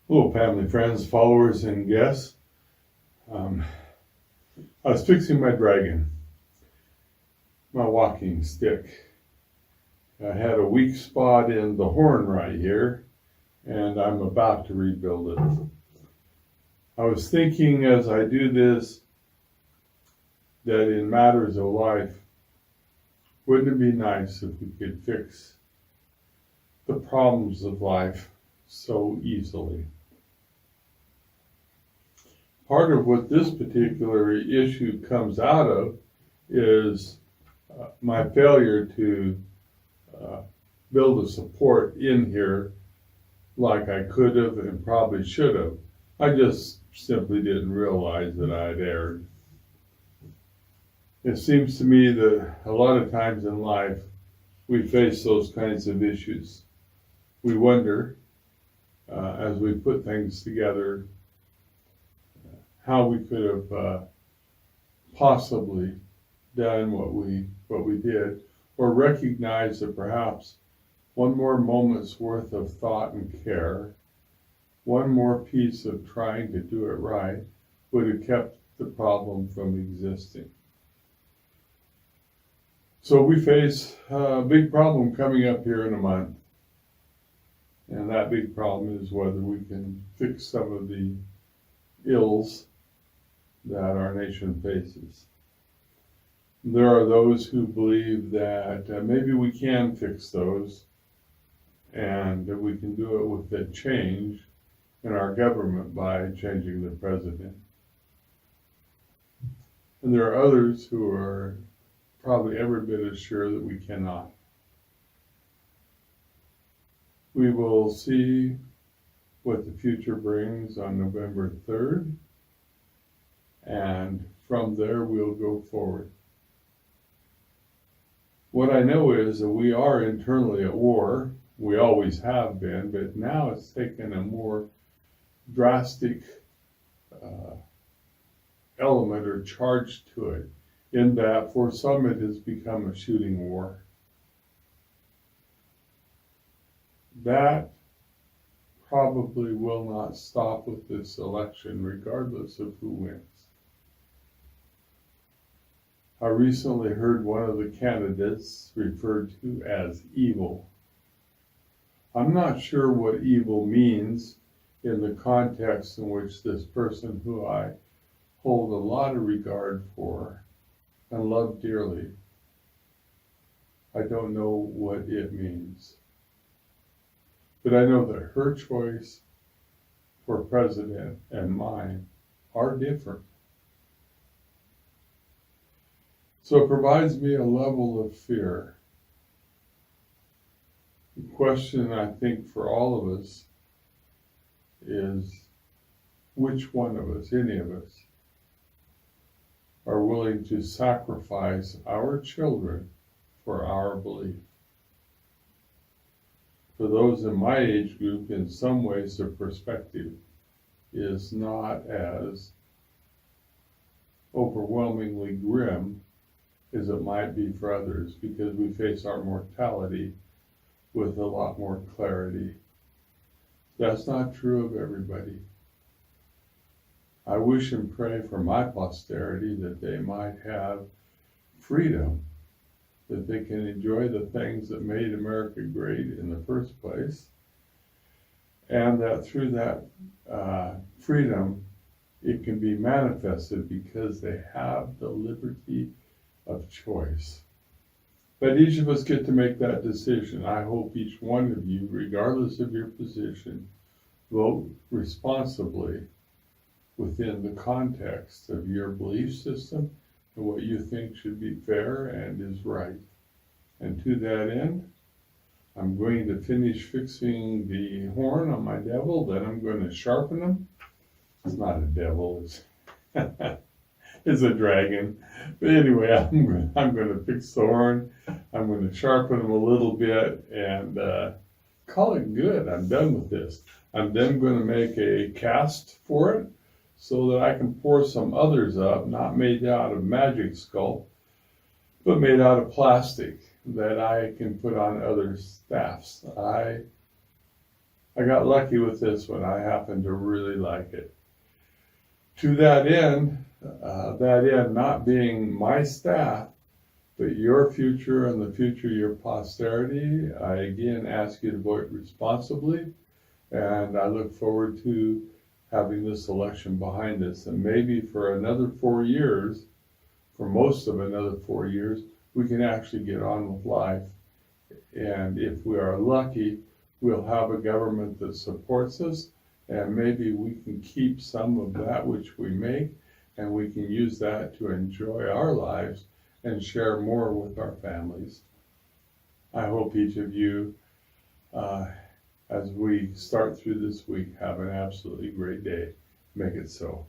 Hello, family, friends, followers, and guests. I was fixing my dragon, my walking stick. I had a weak spot in the horn right here, and I'm about to rebuild it. I was thinking as I do this that in matters of life, wouldn't it be nice if we could fix the problems of life so easily? Part of what this particular issue comes out of is my failure to build a support in here like I could have and probably should have. I just simply didn't realize that I had erred. It seems to me that a lot of times in life we face those kinds of issues. We wonder, as we put things together, how we could have possibly done what we did, or recognize that perhaps one more moment's worth of thought and care, one more piece of trying to do it right, would have kept the problem from existing. So we face a big problem coming up here in a month. And that big problem is whether we can fix some of the ills that our nation faces. There are those who believe that maybe we can fix those and that we can do it with a change in our government by changing the president. And there are others who are probably every bit as sure that we cannot. We will see what the future brings on November 3rd, and from there we'll go forward. What I know is that we are internally at war. We always have been, but now it's taken a more drastic element or charge to it, in that for some it has become a shooting war. That probably will not stop with this election, regardless of who wins. I recently heard one of the candidates referred to as evil. I'm not sure what evil means in the context in which this person, who I hold a lot of regard for and love dearly, I don't know what it means. But I know that her choice for president and mine are different. So it provides me a level of fear. The question, I think, for all of us is which one of us, any of us, are willing to sacrifice our children for our belief. For those in my age group, in some ways the perspective is not as overwhelmingly grim as it might be for others, because we face our mortality with a lot more clarity. That's not true of everybody. I wish and pray for my posterity that they might have freedom, that they can enjoy the things that made America great in the first place, and that through that freedom it can be manifested because they have the liberty of choice. But each of us get to make that decision. I hope each one of you, regardless of your position, vote responsibly within the context of your belief system and what you think should be fair and is right. And to that end, I'm going to finish fixing the horn on my devil, then I'm going to sharpen them. It's not a devil, it's it's a dragon. But anyway, I'm going to fix the horn. I'm going to sharpen them a little bit and call it good. I'm done with this. I'm then going to make a cast for it so that I can pour some others up, not made out of magic sculpt, but made out of plastic that I can put on other staffs. I I got lucky with this one. I happen to really like it. To that end, not being my staff, but your future and the future of your posterity, I again ask you to vote responsibly, and I look forward to having this election behind us. And maybe for another 4 years, for most of another 4 years, we can actually get on with life. And if we are lucky, we'll have a government that supports us, and maybe we can keep some of that which we make, and we can use that to enjoy our lives and share more with our families. I hope each of you, as we start through this week, have an absolutely great day. Make it so.